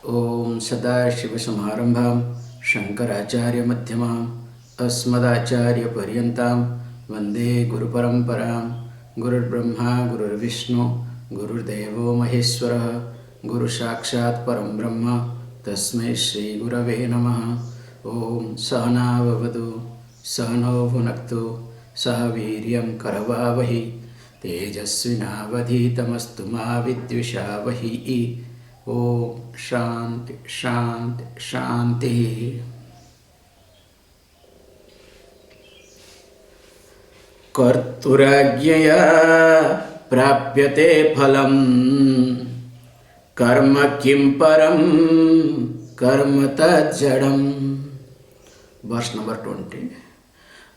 Om Sadashiva-Samarambham Shankaracharya-Madhyamam Asmadacharya-Paryantam Vande Guru-Paramparam Gurur Brahma Gurur Vishnu Gurur Devo Maheswara Guru Sakshat Param Brahma Tasmai Shri Gurave Namaha Om Sahana Vavadu Sahano Bhunaktu Sahaviryam Karavavahi Tejasvinavadhitamastu ma Vidvishavahi Om Shanti Shanti Shanti. Karturajñaya prapyate phalam karma kim param karma tajjadam. Verse number 20.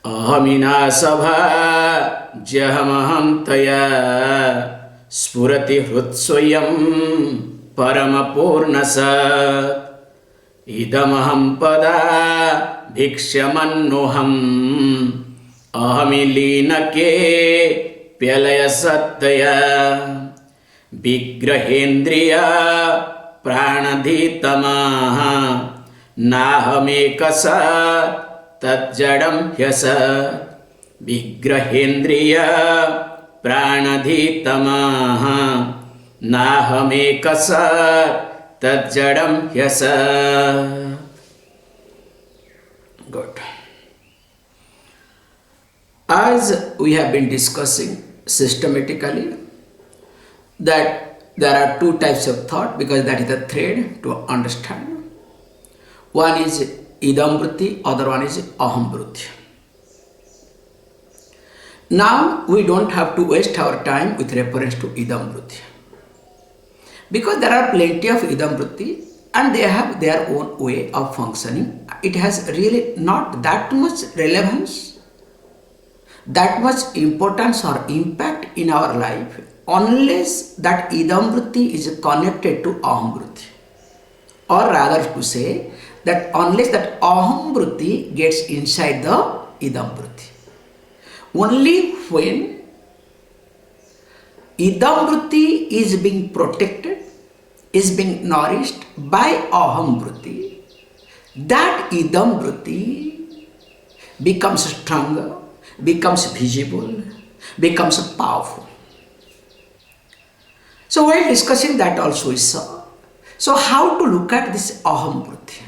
Ahamina sabha jahamaham taya spurati hrutsvayam Paramapurnasat idamaham pada bhikshamannoham ahamilinake pyalaya sattaya vigrahendriya pranadhitamaha nahamekasa tajjadam hyasat vigrahendriya pranadhitamaha Nahamekasat tajjadam hyasat. Good. As we have been discussing systematically that there are two types of thought, because that is the thread to understand. One is idam vritti, other one is aham vritti. Now we don't have to waste our time with reference to idam vritti, because there are plenty of idam vritti and they have their own way of functioning. It has really not that much relevance, that much importance or impact in our life unless that idam vritti is connected to aham vritti, or rather to say that unless that aham vritti gets inside the idam vritti. Only when idam vritti is being protected, is being nourished by aham vritti, that idam vritti becomes stronger, becomes visible, becomes powerful. So while discussing that also we saw, so how to look at this aham vritti?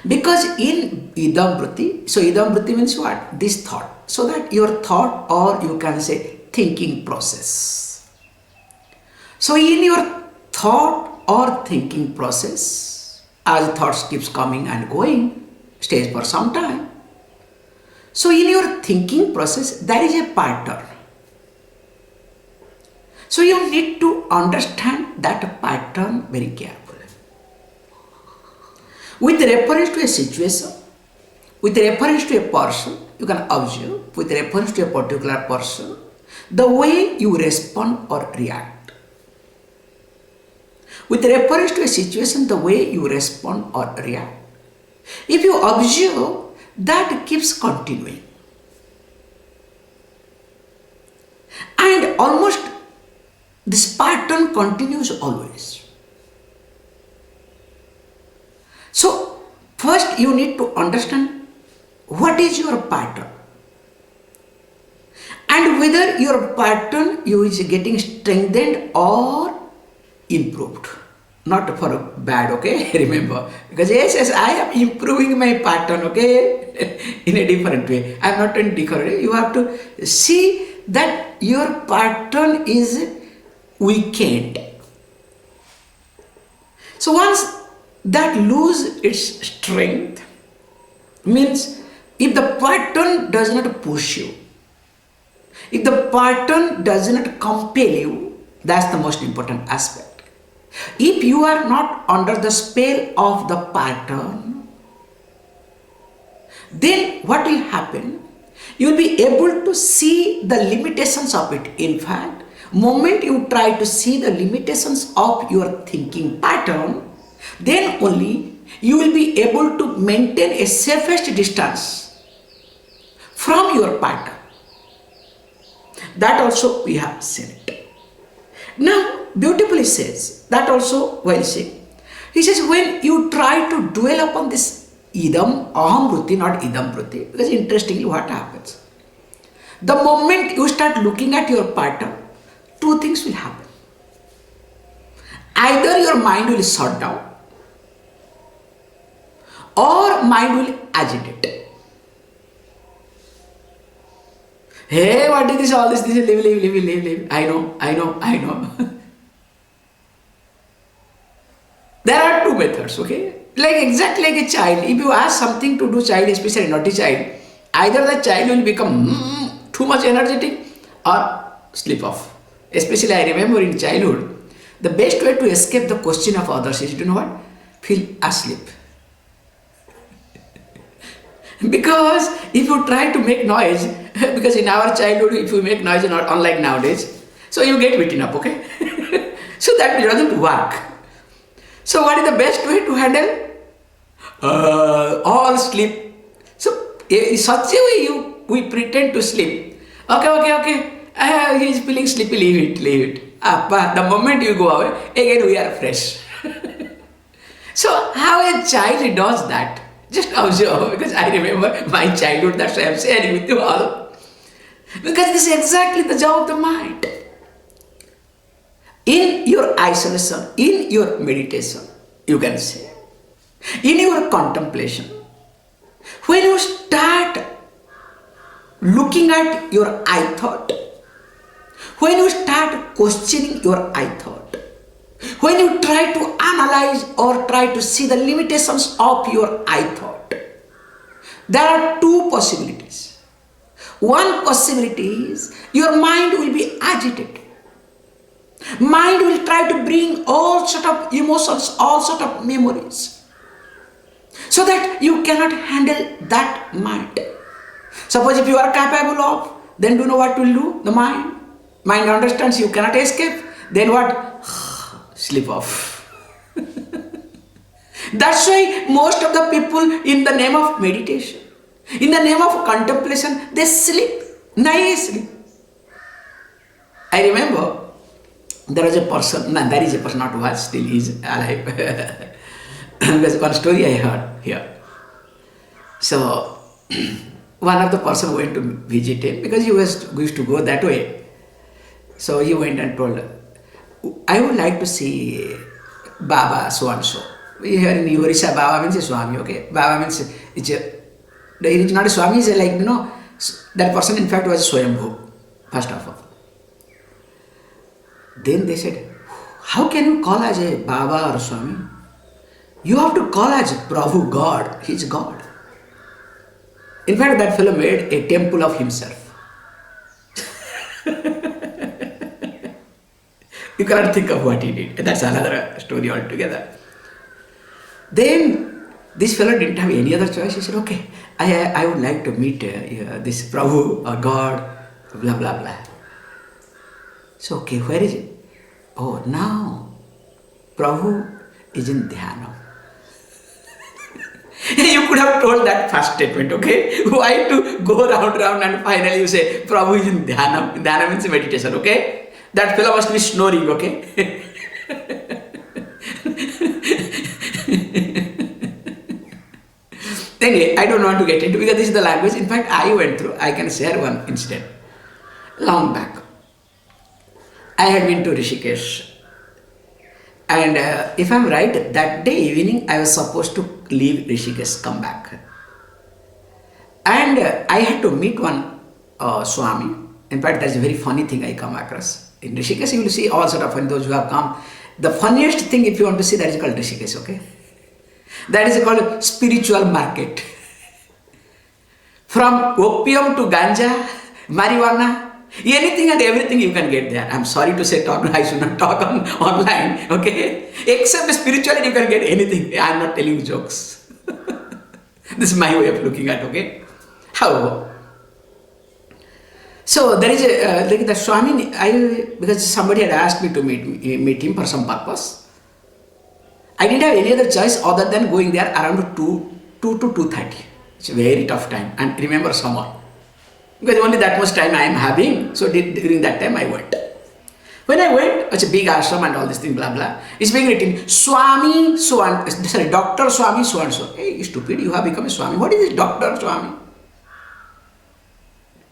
Because in idam vritti, so idam vritti means what? This thought. So that your thought, or you can say thinking process. So in your thought or thinking process, as thoughts keeps coming and going, stays for some time. So in your thinking process, there is a pattern. So you need to understand that pattern very carefully. With reference to a situation, with reference to a person, you can observe, with reference to a particular person, the way you respond or react. With reference to a situation, the way you respond or react. If you observe, that keeps continuing. And almost this pattern continues always. So, first you need to understand what is your pattern and whether your pattern is getting strengthened or improved. Not for bad, okay? Remember, because yes, I am improving my pattern, okay? In a different way. I am not in different way. You have to see that your pattern is weakened. So once that lose its strength, means if the pattern does not push you, if the pattern does not compel you, that's the most important aspect. If you are not under the spell of the pattern, then what will happen? You will be able to see the limitations of it. In fact, moment you try to see the limitations of your thinking pattern, then only you will be able to maintain a safest distance from your pattern. That also we have seen it. Now, beautifully says, that also while saying, He says, when you try to dwell upon this idam, aham vritti, not idam vritti, because interestingly what happens? The moment you start looking at your partner, two things will happen. Either your mind will shut down or mind will agitate. Hey, what is this, all this, leave. I know. There are two methods, okay? Like exactly like a child. If you ask something to do child, especially naughty child, either the child will become too much energetic or slip off. Especially I remember in childhood, the best way to escape the question of others is, you know what? Feel asleep. Because if you try to make noise, because in our childhood, if you make noise, not unlike nowadays, so you get beaten up, okay? So that doesn't work. So what is the best way to handle? All sleep. So in such a way we pretend to sleep. Okay. He is feeling sleepy, leave it. But the moment you go away, again we are fresh. So how a child does that? Just observe, because I remember my childhood, that's why I am sharing with you all. Because this is exactly the job of the mind. In your isolation, in your meditation, you can say, in your contemplation, when you start looking at your I thought, when you start questioning your I thought, when you try to analyze or try to see the limitations of your I thought, there are two possibilities. One possibility is your mind will be agitated. Mind will try to bring all sort of emotions, all sort of memories, so that you cannot handle that mind. Suppose if you are capable of, then do you know what will do? The mind. Mind understands you cannot escape. Then what? Slip off. That's why most of the people, in the name of meditation, in the name of contemplation, they sleep nicely. I remember there is a person, not was, still is alive. There's one story I heard here. So, one of the person went to visit him because he used to go that way. So he went and told, I would like to see Baba so and so. Here in Upadesha, Baba means a Swami, okay? Baba means it's not a Swami, it's like, that person in fact was a Swayambhu, first of all. Then they said, how can you call as a Baba or Swami? You have to call as Prabhu, God. He is God. In fact, that fellow made a temple of himself. You cannot think of what he did. That's another story altogether. Then this fellow didn't have any other choice. He said, okay, I would like to meet this Prabhu or God, blah, blah, blah. So, okay, where is it? Oh, now Prabhu is in Dhyana. You could have told that first statement, okay? Why to go round and finally you say Prabhu is in Dhyana. Dhyana means meditation, okay? That fellow must be snoring, okay? Anyway, I don't want to get into, because this is the language. In fact, I went through, I can share one incident. Long back, I had been to Rishikesh. And if I'm right, that day evening, I was supposed to leave Rishikesh, come back. And I had to meet one Swami. In fact, that's a very funny thing I come across. In Rishikesh, you will see all sort of funny, those who have come. The funniest thing, if you want to see, that is called Rishikesh, okay? That is called spiritual market. From opium to ganja, marijuana, anything and everything you can get there. I'm sorry to say, I should not talk online, okay? Except spiritually, you can get anything. I'm not telling you jokes. This is my way of looking at, okay? However, so there is a, like the Swami, because somebody had asked me to meet him for some purpose. I didn't have any other choice other than going there around 2 to 2:30. It's a very tough time. And remember summer. Because only that much time I am having. So during that time I went. When I went, it's a big ashram and all this thing, blah blah. It's being written, Swami so and sorry, Doctor Swami so and so. Hey, stupid, you have become a Swami. What is this Doctor Swami?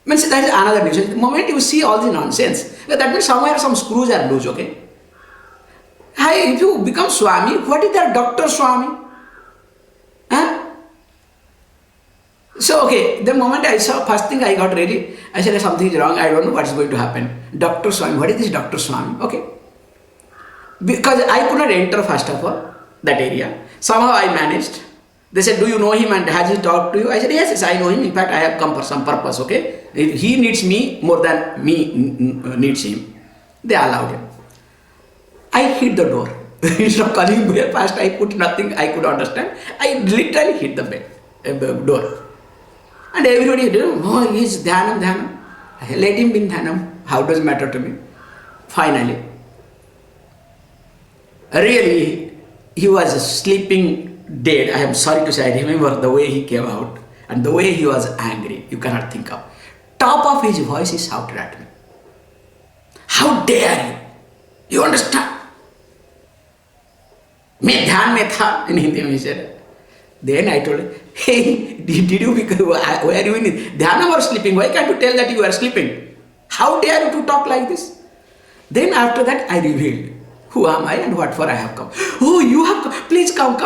Means that is another news. The moment you see all this nonsense, that means somewhere some screws are loose, okay? Hi, if you become Swami, what is that Doctor Swami? Huh? So, okay, the moment I saw, first thing I got ready, I said something is wrong, I don't know what is going to happen. Dr. Swami, what is this Dr. Swami? Okay. Because I could not enter first of all, that area. Somehow I managed. They said, do you know him and has he talked to you? I said, yes, yes, I know him. In fact, I have come for some purpose, okay? He needs me more than me needs him. They allowed him. I hit the door. Instead of calling me fast, I put nothing I could understand. I literally hit the door. And everybody, oh, he's Dhyanam, Dhyanam. Let him be in Dhyanam. How does it matter to me? Finally, really, he was sleeping dead. I am sorry to say, I remember the way he came out and the way he was angry. You cannot think of. Top of his voice, he shouted at me. How dare you? You understand? मैं ध्यान में था in Hindi में said. Then I told him, hey, did you become, where are you in Dhyana or sleeping? Why can't you tell that you are sleeping? How dare you to talk like this? Then after that I revealed, who am I and what for I have come. Oh, you have come. Please come,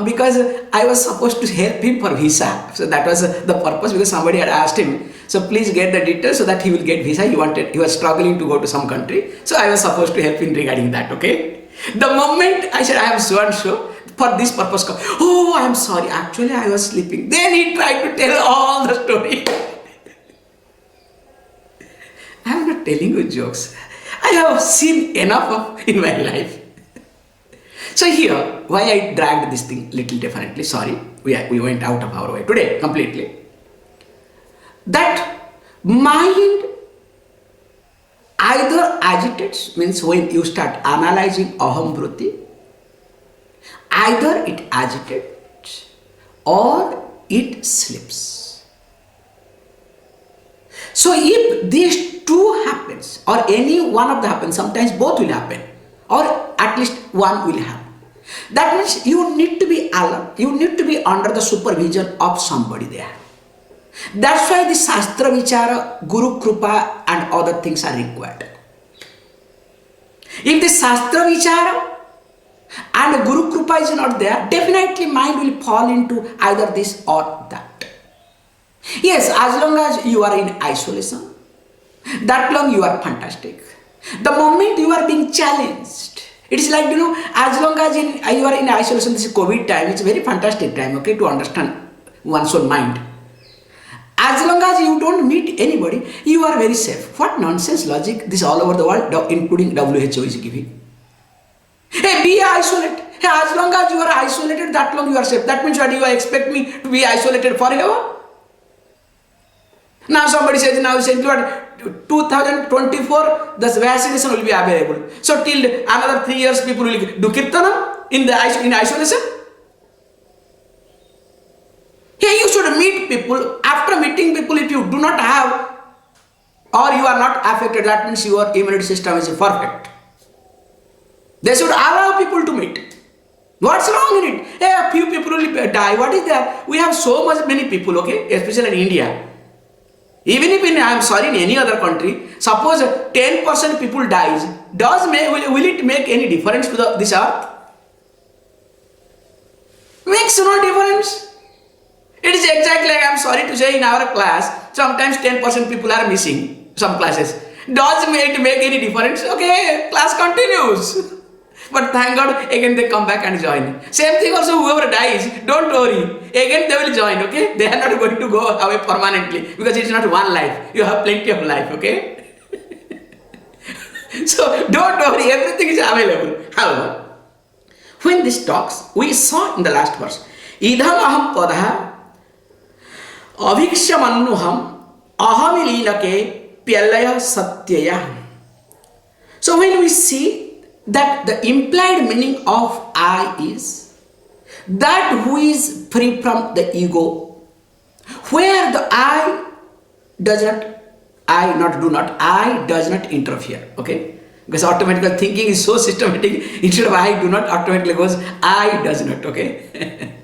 because I was supposed to help him for visa. So that was the purpose, because somebody had asked him. So please get the details so that he will get visa. He was struggling to go to some country. So I was supposed to help him regarding that, okay? The moment I said, I am so and so, for this purpose, oh, I am sorry, actually I was sleeping. Then he tried to tell all the story. I am not telling you jokes. I have seen enough of in my life. So here, why I dragged this thing little differently, sorry, we went out of our way today completely. That mind either agitates, means when you start analyzing aham vritti, either it agitates or it sleeps. So if these two happens, or any one of them happens, sometimes both will happen, or at least one will happen. That means you need to be alert, you need to be under the supervision of somebody there. That's why the Shastra Vichara, Guru Krupa and other things are required. If the Shastra Vichara and Guru Krupa is not there, definitely mind will fall into either this or that. Yes, as long as you are in isolation, that long you are fantastic. The moment you are being challenged, it is like, as long as you are in isolation, this is COVID time, it's a very fantastic time, okay, to understand one's own mind. As long as you don't meet anybody, you are very safe. What nonsense logic this all over the world, including WHO is giving. Hey, be isolated. Hey, as long as you are isolated, that long you are safe. That means what, you expect me to be isolated forever? Now somebody says, now saying 2024, the vaccination will be available. So till another 3 years, people will do kirtanam in isolation. Here you should meet people. After meeting people, if you do not have or you are not affected, that means your immunity system is perfect. They should allow people to meet. What's wrong in it? Hey, a few people will die. What is that? We have so many people, okay, especially in India. Even if I am sorry, in any other country, suppose 10% people dies, will it make any difference to this earth? Makes no difference. It is exactly like, I am sorry to say, in our class, sometimes 10% people are missing some classes. Does it make any difference? Okay, class continues. But thank God, again they come back and join. Same thing also, whoever dies, don't worry. Again they will join, okay? They are not going to go away permanently, because it is not one life. You have plenty of life, okay? So don't worry, everything is available. However, when this talks, we saw in the last verse, idham aham padaha avikshamannuham ahamililake pyalaya satyaya. So when we see that the implied meaning of I is that who is free from the ego, where the I does not interfere, okay? Because automatically thinking is so systematic, instead of I do not, automatically goes I does not, okay?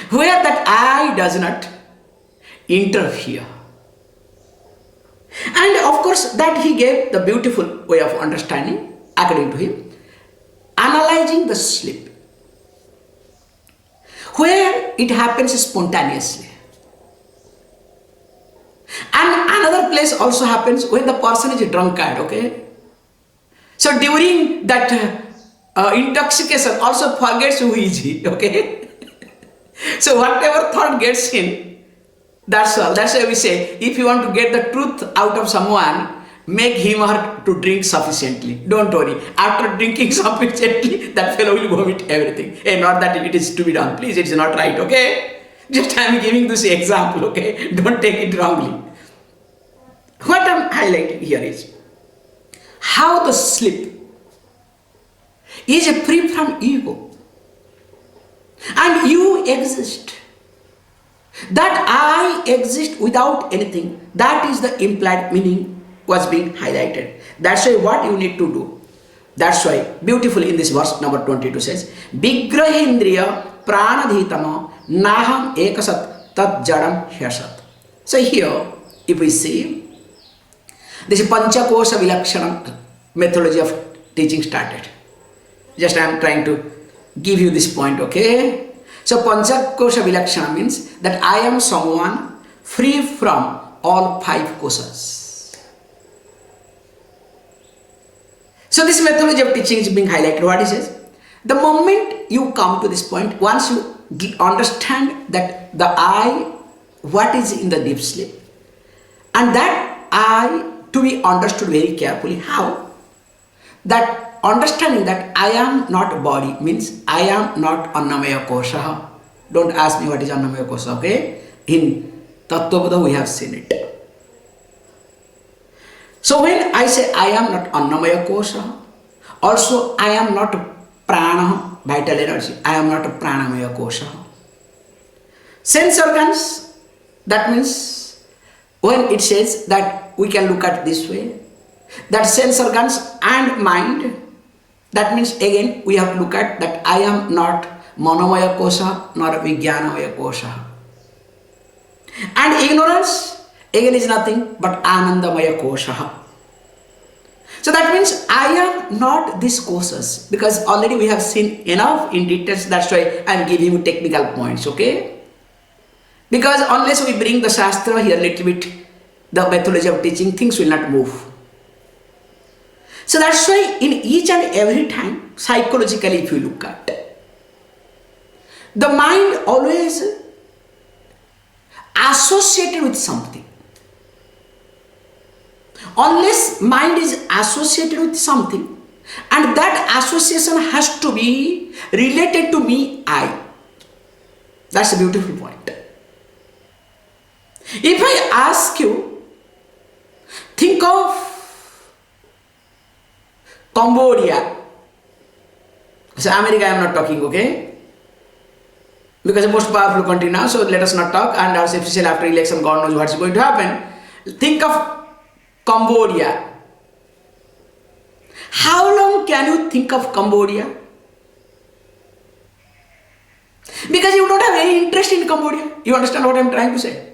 Where that I does not interfere. And of course, that he gave the beautiful way of understanding, according to him, analyzing the sleep, where it happens spontaneously. And another place also happens when the person is a drunkard, okay? So during that intoxication also forgets who is he, okay? So whatever thought gets in, that's all. That's why we say, if you want to get the truth out of someone, make him or her to drink sufficiently. Don't worry. After drinking sufficiently, that fellow will vomit everything. Hey, not that it is to be done. Please, it's not right, okay? Just I am giving this example, okay? Don't take it wrongly. What I am highlighting here is how the sleep is free from ego. And you exist. That I exist without anything. That is the implied meaning was being highlighted. That's why what you need to do. That's why beautifully in this verse number 22 says, Vigrahendriya pranadhitama naham ekasat tat jadam hyasat. So here, if we see, this Panchakosha Vilakshanam methodology of teaching started. Just I am trying to give you this point, okay? So Panchakosha Vilakshanam means that I am someone free from all five koshas. So this methodology of teaching is being highlighted. What he says? The moment you come to this point, once you understand that the I, what is in the deep sleep, and that I to be understood very carefully. How? That understanding that I am not a body means I am not Annamaya Kosha. Don't ask me what is Annamaya Kosha, okay? In Tattvabodha we have seen it. So when I say I am not Annamaya Kosha, also I am not Prana, vital energy. I am not a Pranamaya Kosha. Sense organs, that means when it says that we can look at this way, that sense organs and mind, that means again we have to look at that I am not Manomaya Kosha nor Vijnanamaya Kosha. And ignorance again is nothing but Anandamaya Kosha. So that means I am not these koshas, because already we have seen enough in details. That's why I am giving you technical points, okay? Because unless we bring the Shastra here little bit, the methodology of teaching, things will not move. So that's why in each and every time, psychologically if you look at, the mind always associated with something. Unless mind is associated with something, and that association has to be related to me, I. That's a beautiful point. If I ask you, think of Cambodia. So America I am not talking, okay? Because the most powerful country now, so let us not talk, and also especially after election, God knows what's going to happen. Think of Cambodia. How long can you think of Cambodia? Because you don't have any interest in Cambodia. You understand what I am trying to say?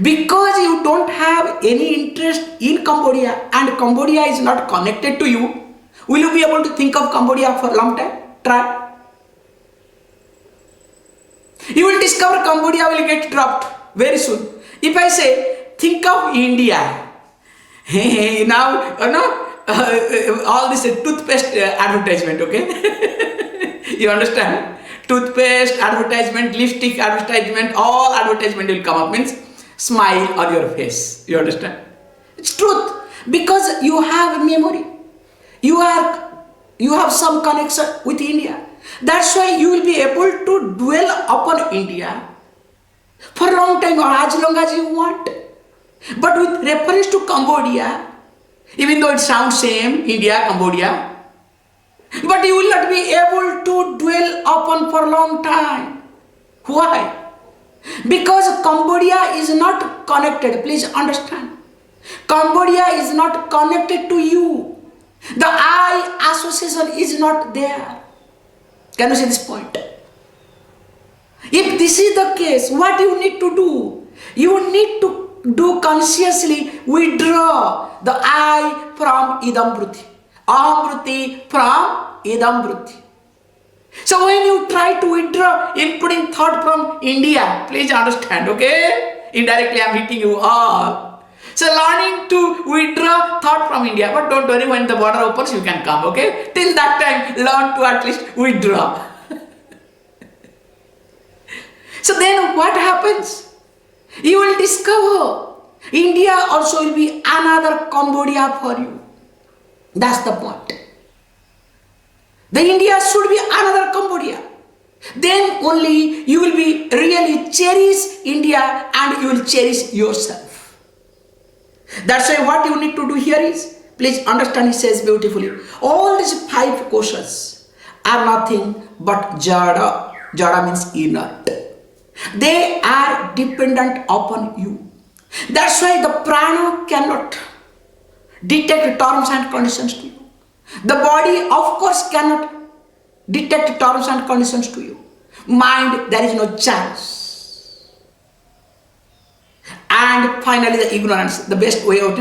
Because you don't have any interest in Cambodia and Cambodia is not connected to you, will you be able to think of Cambodia for a long time? Try. You will discover Cambodia will get dropped very soon. If I say, think of India. Now, all this toothpaste advertisement, okay? You understand? Toothpaste advertisement, lipstick advertisement, all advertisement will come up, means smile on your face. You understand? It's truth. Because you have memory. You have some connection with India. That's why you will be able to dwell upon India for a long time or as long as you want. But with reference to Cambodia, even though it sounds same, India, Cambodia, but you will not be able to dwell upon for a long time. Why? Because Cambodia is not connected. Please understand. Cambodia is not connected to you. The I association is not there. Can you see this point? If this is the case, what you need to do? You need to do consciously withdraw the I from idam vritti. Aham vritti from idam vritti. So when you try to withdraw, including thought from India, please understand, okay? Indirectly I am hitting you all. So learning to withdraw thought from India, but don't worry, when the border opens you can come, okay? Till that time, learn to at least withdraw. So then what happens? You will discover India also will be another Cambodia for you. That's the point. The India should be another Cambodia. Then only you will be really cherish India and you will cherish yourself. That's why what you need to do here is, please understand, he says beautifully, all these 5 koshas are nothing but jada. Jada means inert. They are dependent upon you. That's why the prana cannot detect terms and conditions to you. The body, of course, cannot detect terms and conditions to you. Mind, there is no chance. And finally, the ignorance, the best way out.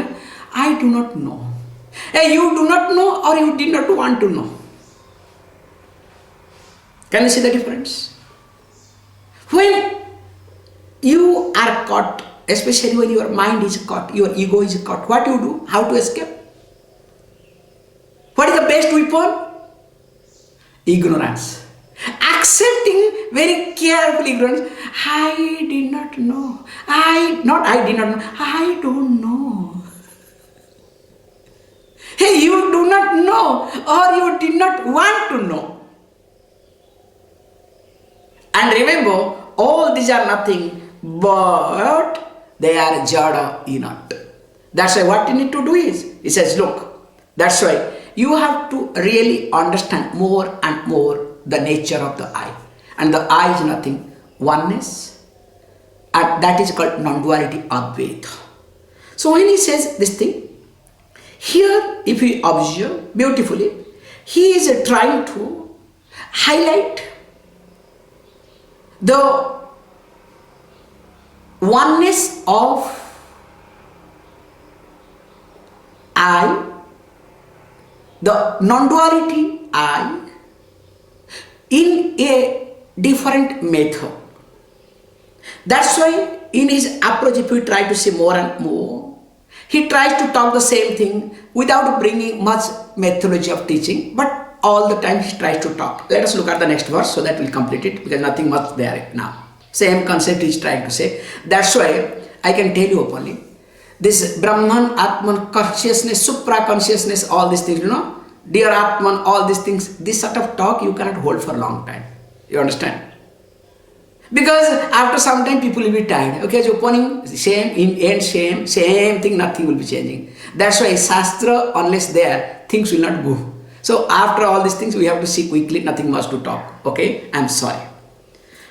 I do not know. Hey, you do not know or you did not want to know. Can you see the difference? When you are caught, especially when your mind is caught, your ego is caught, what you do? How to escape? What is the best weapon? Ignorance. Accepting very carefully ignorance. I did not know. I don't know. Hey, you do not know or you did not want to know. And remember, all these are nothing but they are jada inert. That's why what you need to do is, he says, look, that's why you have to really understand more and more the nature of the I. And the I is nothing, oneness. And that is called non-duality Advaita. So when he says this thing, here if we observe beautifully, he is trying to highlight the oneness of I, the non-duality I, in a different method. That's why in his approach, if we try to see more and more, he tries to talk the same thing without bringing much methodology of teaching, but all the time he tries to talk. Let us look at the next verse so that we'll complete it, because nothing much there now. Same concept he is trying to say. That's why I can tell you openly, this Brahman, Atman, consciousness, supra consciousness, all these things, dear Atman, all these things, this sort of talk you cannot hold for a long time. You understand? Because after some time people will be tired. Okay, so opening, same, in end, same thing, nothing will be changing. That's why Shastra, unless there, things will not go. So after all these things, we have to see quickly, nothing much to talk. Okay, I'm sorry.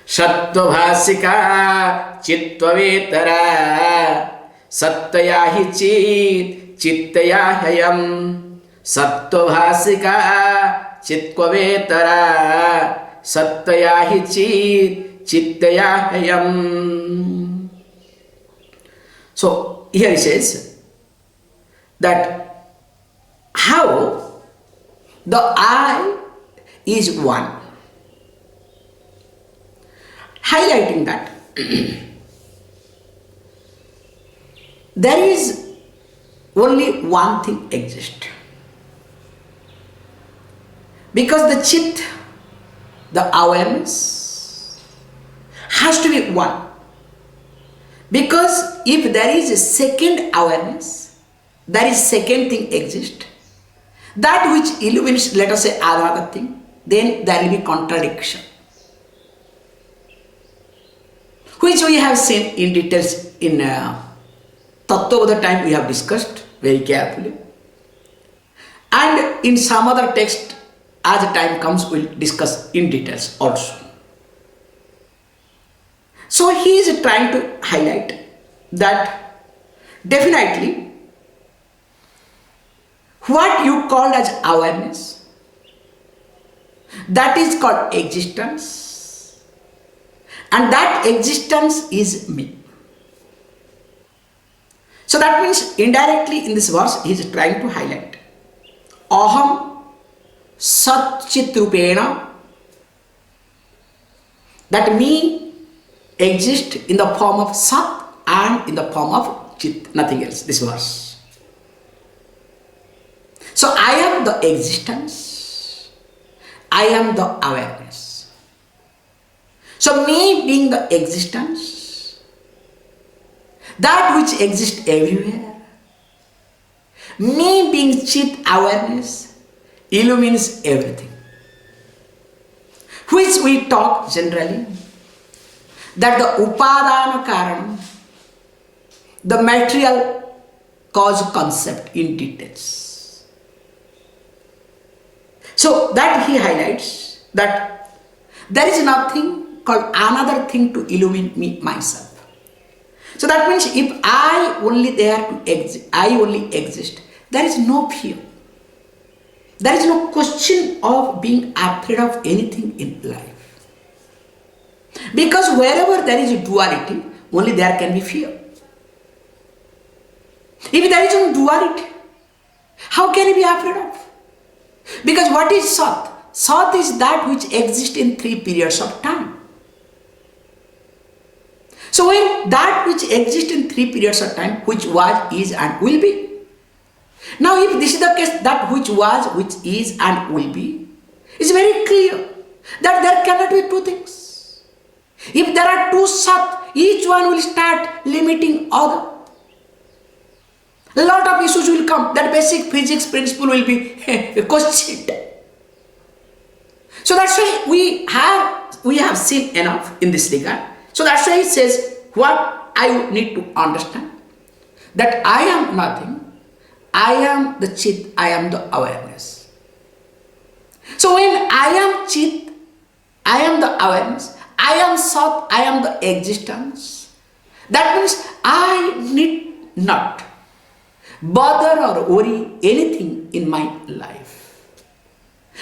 Sattva-bhasika chittva-vetara sattaya hi chit chittaya hayam sattva-bhasika chittva-vetara sattaya hi chit chittaya hayam. So here he says that how the I is one. Highlighting that there is only one thing exists. Because the chit, the awareness, has to be one. Because if there is a second awareness, there is second thing exists, that which illumines, let us say, another thing, then there will be contradiction. Which we have seen in details in Tattva of the time we have discussed very carefully. And in some other text, as the time comes, we'll discuss in details also. So he is trying to highlight that definitely what you called as awareness, that is called existence, and that existence is me. So that means indirectly in this verse he is trying to highlight aham sat chit rupena, that me exists in the form of sat and in the form of chit, nothing else, this verse. So I am the existence, I am the awareness. So me being the existence, that which exists everywhere, me being chit awareness illumines everything, which we talk generally that the upadana karanam, the material cause concept in details. So that he highlights that there is nothing called another thing to illuminate me myself. So that means if I only there to exist, I only exist, there is no fear. There is no question of being afraid of anything in life. Because wherever there is a duality, only there can be fear. If there is no duality, how can you be afraid of? Because what is Sat? Sat is that which exists in 3 periods of time. So when that which exists in 3 periods of time, which was, is and will be. Now if this is the case, that which was, which is and will be, is very clear that there cannot be 2 things. If there are 2 Sat, each one will start limiting other. A lot of issues will come, that basic physics principle will be questioned. So that's why we have seen enough in this regard. So that's why he says, what I need to understand, that I am nothing, I am the Chit, I am the awareness. So when I am Chit, I am the awareness, I am Sat, I am the existence, that means I need not bother or worry anything in my life.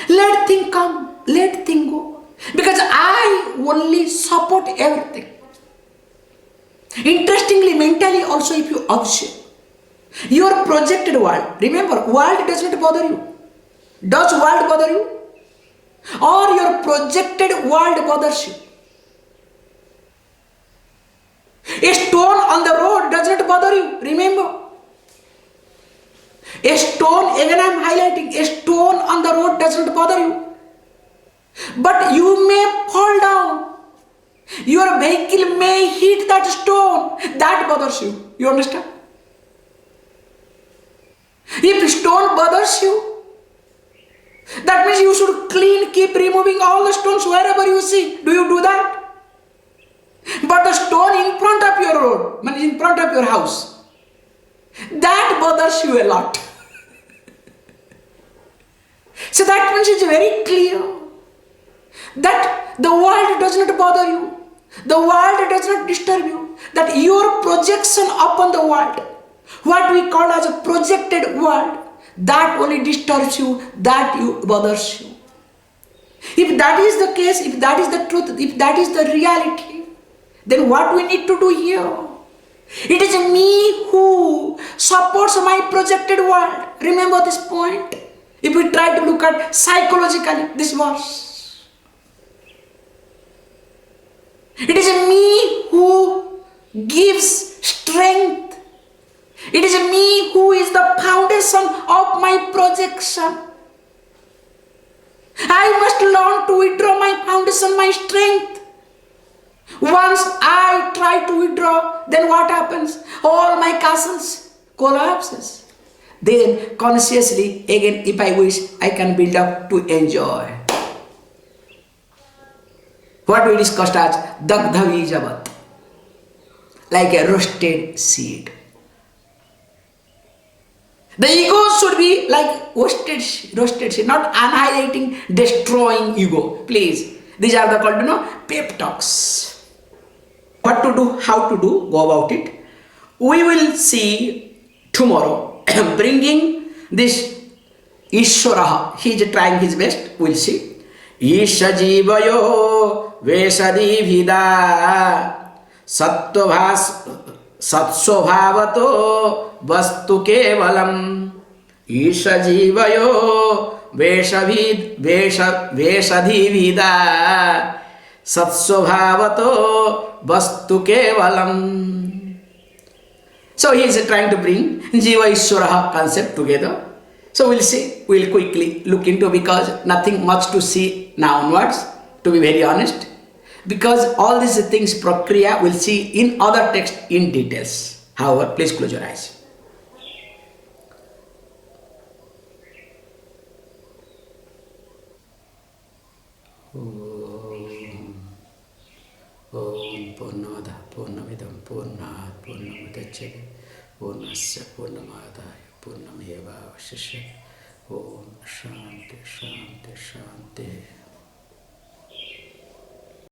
Let things come, let things go, because I only support everything. Interestingly, mentally also, if you observe your projected world, remember, world does not bother you. Does world bother you? Or your projected world bothers you? A stone on the road does not bother you, remember. A stone, again I am highlighting, a stone on the road does not bother you. But you may fall down. Your vehicle may hit that stone. That bothers you. You understand? If stone bothers you, that means you should keep removing all the stones wherever you see. Do you do that? But the stone in front of your road, in front of your house, that bothers you a lot. So that means it's very clear that the world does not bother you. The world does not disturb you. That your projection upon the world, what we call as a projected world, that only disturbs you, that bothers you. If that is the case, if that is the truth, if that is the reality, then what we need to do here? It is me who supports my projected world. Remember this point. If we try to look at psychologically this verse, it is me who gives strength. It is me who is the foundation of my projection. I must learn to withdraw my foundation, my strength. Once I try to withdraw, then what happens? All my castles collapses. Then consciously, again, if I wish, I can build up to enjoy. What we discussed as Dagdhavi Jabat, like a roasted seed. The ego should be like roasted seed, not annihilating, destroying ego. Please, these are the called, pep talks. What to do, how to do, go about it. We will see tomorrow, bringing this Ishwaraha, he is trying his best, we'll see. Isha jivayo vesadivida satsvavato vastu kevalam. Isha jivayo vesadivida satsvavato vastu kevalam. So he is trying to bring Jiva Ishwaraha concept together. So we'll see, we'll quickly look into, because nothing much to see now onwards, to be very honest. Because all these things, Prakriya, we'll see in other text in details. However, please close your eyes. Om Purnamada Purnamidam Purnat Purnamudachyate Purnasya Purnamadaya Purnameva Vashishyate. Om Shanti Shanti Shanti.